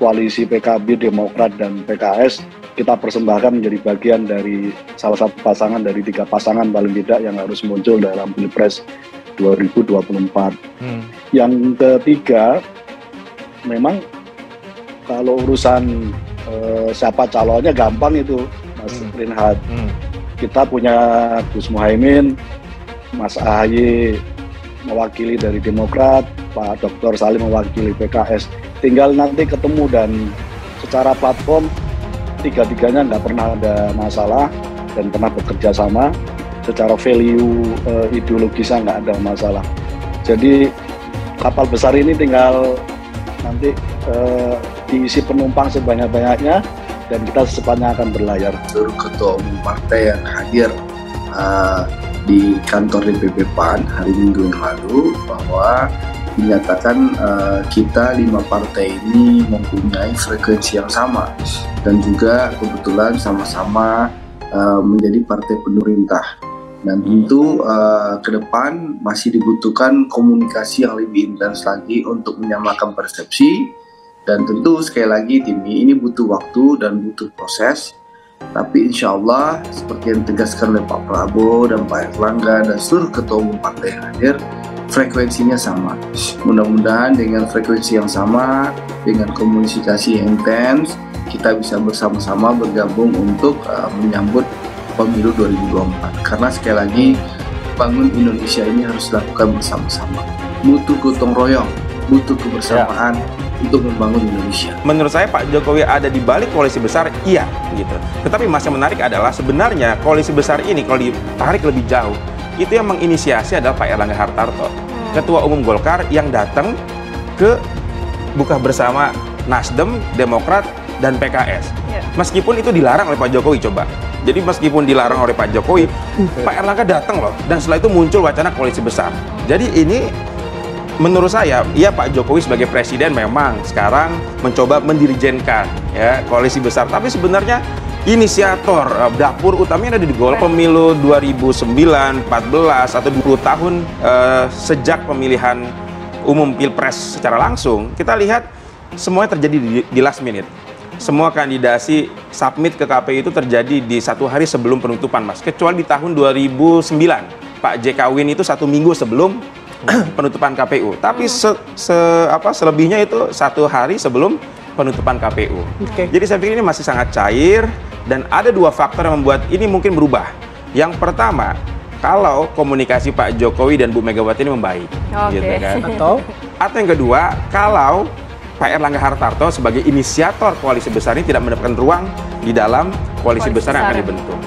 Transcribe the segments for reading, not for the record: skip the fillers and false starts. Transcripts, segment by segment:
koalisi PKB, Demokrat, dan PKS kita persembahkan menjadi bagian dari salah satu pasangan dari 3 pasangan paling tidak yang harus muncul dalam Pilpres 2024. Yang ketiga, memang kalau urusan siapa calonnya gampang itu, Mas Reinhardt. Kita punya Gus Muhaimin, Mas AHY mewakili dari Demokrat, Pak Dr. Salim mewakili PKS. Tinggal nanti ketemu dan secara platform tiga-tiganya nggak pernah ada masalah dan pernah bekerja sama. Secara value ideologisnya nggak ada masalah. Jadi kapal besar ini tinggal nanti diisi penumpang sebanyak-banyaknya dan kita secepatnya akan berlayar. Seluruh ketua umum partai yang hadir di kantor DPP PAN hari Minggu yang lalu bahwa dinyatakan kita 5 partai ini mempunyai frekuensi yang sama dan juga kebetulan sama-sama menjadi partai pemerintah. Dan tentu ke depan masih dibutuhkan komunikasi yang lebih intens lagi untuk menyamakan persepsi. Dan tentu sekali lagi ini butuh waktu dan butuh proses. Tapi insya Allah seperti yang ditegaskan oleh Pak Prabowo dan Pak Erlangga dan seluruh ketua umum partai yang hadir, frekuensinya sama. Mudah-mudahan dengan frekuensi yang sama, dengan komunikasi yang intens, kita bisa bersama-sama bergabung untuk menyambut pemilu 2024. Karena sekali lagi, bangun Indonesia ini harus dilakukan bersama-sama. Butuh gotong royong, butuh kebersamaan untuk membangun Indonesia. Menurut saya Pak Jokowi ada di balik koalisi besar, iya, gitu. Tetapi yang menarik adalah sebenarnya koalisi besar ini kalau ditarik lebih jauh, itu yang menginisiasi adalah Pak Erlangga Hartarto, Ketua Umum Golkar yang datang ke buka bersama Nasdem, Demokrat, dan PKS. Meskipun itu dilarang oleh Pak Jokowi, coba. Jadi meskipun dilarang oleh Pak Jokowi, Pak Erlangga datang loh, dan setelah itu muncul wacana koalisi besar. Jadi ini menurut saya, ya Pak Jokowi sebagai presiden memang sekarang mencoba mendirijenkan ya koalisi besar, tapi sebenarnya inisiator dapur utamanya ada di Golkar. Pemilu 2009, 14 atau 20 tahun sejak pemilihan umum Pilpres secara langsung, kita lihat semuanya terjadi di last minute. Semua kandidasi submit ke KPU itu terjadi di 1 hari sebelum penutupan, Mas. Kecuali di tahun 2009, Pak JK Win itu 1 minggu sebelum penutupan KPU. Tapi selebihnya itu 1 hari sebelum penutupan KPU. Jadi saya pikir ini masih sangat cair dan ada 2 faktor yang membuat ini mungkin berubah. Yang pertama, kalau komunikasi Pak Jokowi dan Bu Megawati ini membaik, gitu kan? Atau yang kedua, kalau Pak Erlangga Hartarto sebagai inisiator koalisi besar ini tidak mendapatkan ruang di dalam koalisi besar yang akan dibentuk.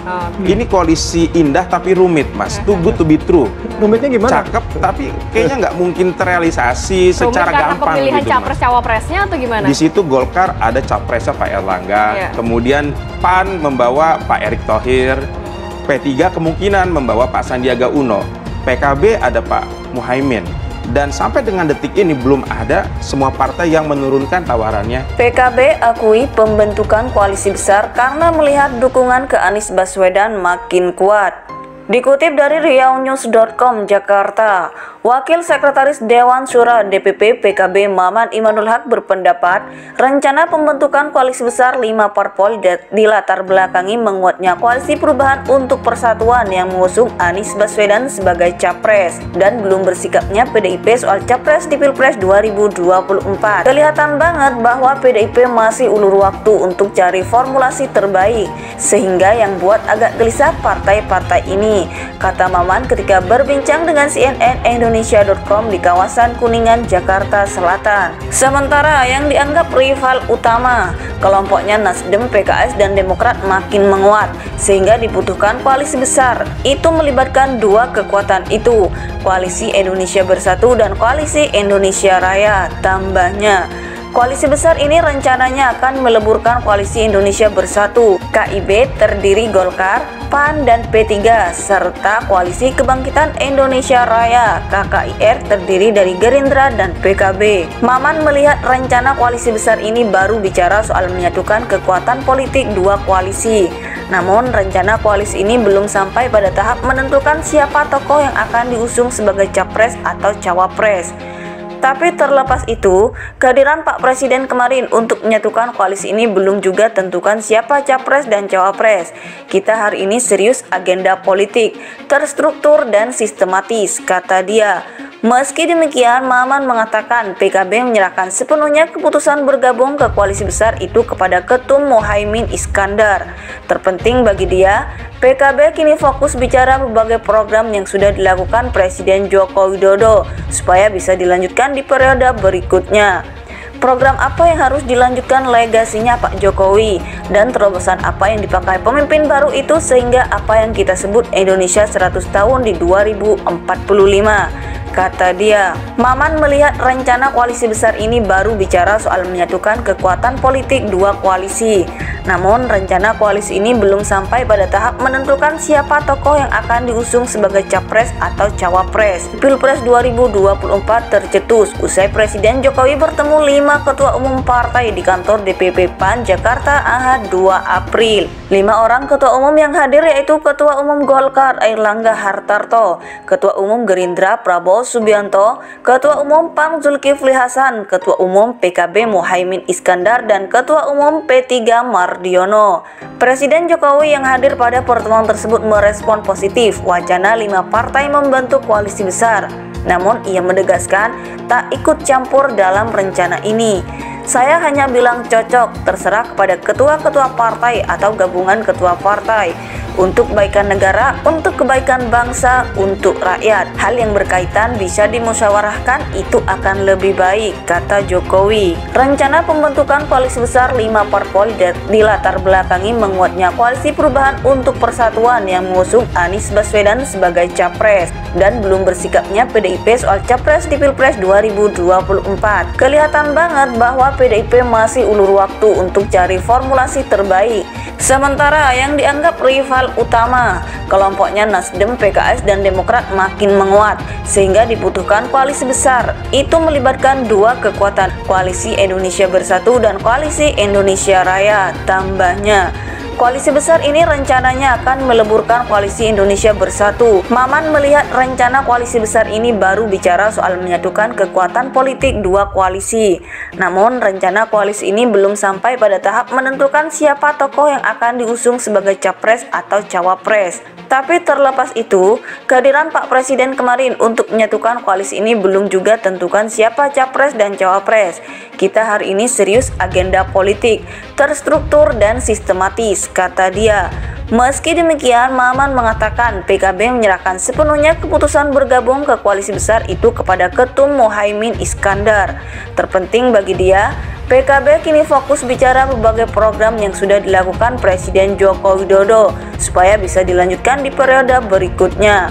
Ini koalisi indah tapi rumit, Mas. Too good to be true. Rumitnya gimana? Cakep, tapi kayaknya nggak mungkin terrealisasi secara gampang. Pemilihan gitu, capres-cawapresnya atau gimana? Di situ Golkar ada capresnya Pak Erlangga, kemudian PAN membawa Pak Erick Thohir, P3 kemungkinan membawa Pak Sandiaga Uno, PKB ada Pak Muhaimin. Dan sampai dengan detik ini belum ada semua partai yang menurunkan tawarannya. PKB akui pembentukan koalisi besar karena melihat dukungan ke Anies Baswedan makin kuat. Dikutip dari riaunews.com Jakarta, Wakil Sekretaris Dewan Syura DPP PKB Maman Imanul Haq berpendapat rencana pembentukan koalisi besar 5 parpol dilatar belakangi menguatnya koalisi perubahan untuk persatuan yang mengusung Anies Baswedan sebagai capres dan belum bersikapnya PDIP soal capres di Pilpres 2024. Kelihatan banget bahwa PDIP masih ulur waktu untuk cari formulasi terbaik sehingga yang buat agak gelisah partai-partai ini, kata Maman ketika berbincang dengan CNN Indonesia.com di kawasan Kuningan, Jakarta Selatan. Sementara yang dianggap rival utama, kelompoknya Nasdem, PKS, dan Demokrat makin menguat, sehingga dibutuhkan koalisi besar. Itu melibatkan 2 kekuatan itu, Koalisi Indonesia Bersatu dan Koalisi Indonesia Raya. Tambahnya, koalisi besar ini rencananya akan meleburkan Koalisi Indonesia Bersatu. KIB terdiri Golkar, PAN, dan P3, serta Koalisi Kebangkitan Indonesia Raya KKIR terdiri dari Gerindra dan PKB. Maman melihat rencana koalisi besar ini baru bicara soal menyatukan kekuatan politik 2 koalisi. Namun rencana koalisi ini belum sampai pada tahap menentukan siapa tokoh yang akan diusung sebagai capres atau cawapres. Tapi terlepas itu, kehadiran Pak Presiden kemarin untuk menyatukan koalisi ini belum juga tentukan siapa capres dan cawapres. Kita hari ini serius agenda politik, terstruktur dan sistematis, kata dia. Meski demikian, Maman mengatakan PKB menyerahkan sepenuhnya keputusan bergabung ke koalisi besar itu kepada Ketum Muhaimin Iskandar. Terpenting bagi dia, PKB kini fokus bicara berbagai program yang sudah dilakukan Presiden Joko Widodo supaya bisa dilanjutkan di periode berikutnya. Program apa yang harus dilanjutkan legasinya Pak Jokowi dan terobosan apa yang dipakai pemimpin baru itu sehingga apa yang kita sebut Indonesia 100 tahun di 2045, kata dia. Maman melihat rencana koalisi besar ini baru bicara soal menyatukan kekuatan politik dua koalisi. Namun rencana koalisi ini belum sampai pada tahap menentukan siapa tokoh yang akan diusung sebagai capres atau cawapres. Pilpres 2024 tercetus usai Presiden Jokowi bertemu 5 ketua umum partai di kantor DPP PAN Jakarta Ahad 2 April. 5 orang ketua umum yang hadir yaitu Ketua Umum Golkar Airlangga Hartarto, Ketua Umum Gerindra Prabowo Subianto, Ketua Umum PAN Zulkifli Hasan, Ketua Umum PKB Muhaimin Iskandar, dan Ketua Umum P3 Mardiono. Presiden Jokowi yang hadir pada pertemuan tersebut merespon positif wacana 5 partai membentuk koalisi besar. Namun ia menegaskan tak ikut campur dalam rencana ini. Saya hanya bilang cocok, terserah kepada ketua-ketua partai atau gabungan ketua partai. Untuk kebaikan negara, untuk kebaikan bangsa, untuk rakyat. Hal yang berkaitan bisa dimusyawarahkan, itu akan lebih baik, kata Jokowi. Rencana pembentukan koalisi besar 5 parpol dilatar belakangi menguatnya Koalisi Perubahan untuk Persatuan yang mengusung Anies Baswedan sebagai capres dan belum bersikapnya PDIP soal capres di Pilpres 2024. Kelihatan banget bahwa PDIP masih ulur waktu untuk cari formulasi terbaik. Sementara yang dianggap rival utama, kelompoknya Nasdem, PKS, dan Demokrat makin menguat, sehingga dibutuhkan koalisi besar. Itu melibatkan dua kekuatan, Koalisi Indonesia Bersatu dan Koalisi Indonesia Raya. Tambahnya, koalisi besar ini rencananya akan meleburkan Koalisi Indonesia Bersatu. Maman melihat rencana koalisi besar ini baru bicara soal menyatukan kekuatan politik dua koalisi. Namun rencana koalisi ini belum sampai pada tahap menentukan siapa tokoh yang akan diusung sebagai capres atau cawapres. Tapi terlepas itu, kehadiran Pak Presiden kemarin untuk menyatukan koalisi ini belum juga tentukan siapa capres dan cawapres. Kita hari ini serius agenda politik, terstruktur dan sistematis, kata dia. Meski demikian, Maman mengatakan PKB menyerahkan sepenuhnya keputusan bergabung ke koalisi besar itu kepada Ketum Muhaimin Iskandar. Terpenting bagi dia, PKB kini fokus bicara berbagai program yang sudah dilakukan Presiden Joko Widodo supaya bisa dilanjutkan di periode berikutnya.